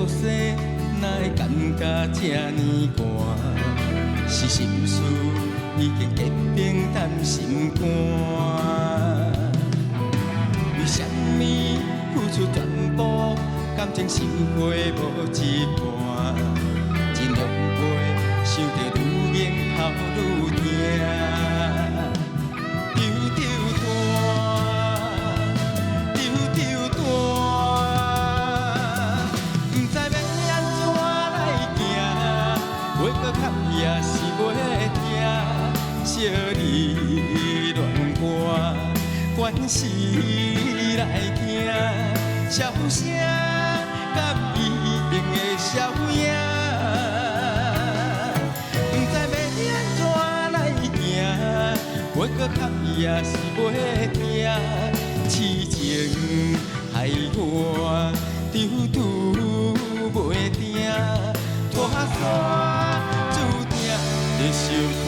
西，哪会感觉这呢寒？是心事已经结冰淡心肝。为什么付出全部，感情收回无一半？尽量袂想着愈明头愈痛。 也是袂听，小儿乱歌，关系来听，笑声敢伊定会消影？不知要安怎来行，袂搁哭也是袂听，痴情害我丢丢袂定，拖山。 你受拖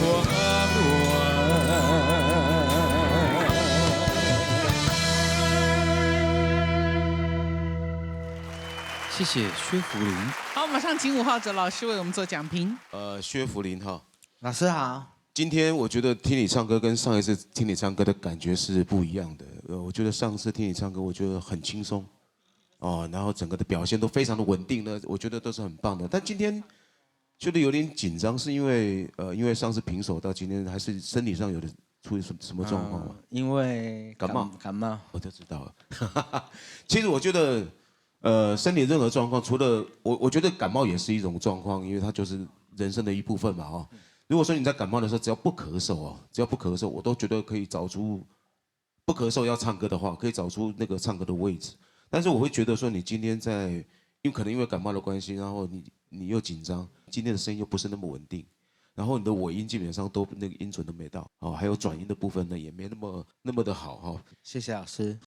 谢谢薛福林。好，马上请5号者老师为我们做讲评。薛福林哈，老师好。今天我觉得听你唱歌跟上一次听你唱歌的感觉是不一样的。我觉得上次听你唱歌，我觉得很轻松，哦，然后整个的表现都非常的稳定呢，我觉得都是很棒的。但今天。 觉得有点紧张，是因为上次平手到今天，还是身体上有的出现什么状况吗？因为感冒，我就知道了。其实我觉得，身体任何状况，除了我觉得感冒也是一种状况，因为它就是人生的一部分嘛，哦。如果说你在感冒的时候，只要不咳嗽哦，只要不咳嗽，我都觉得可以找出不咳嗽要唱歌的话，可以找出那个唱歌的位置。但是我会觉得说，你今天可能因为感冒的关系，然后你又紧张，今天的声音又不是那么稳定，然后你的尾音基本上都那个音准都没到，哦，还有转音的部分呢也没那么的好哈。谢谢老师。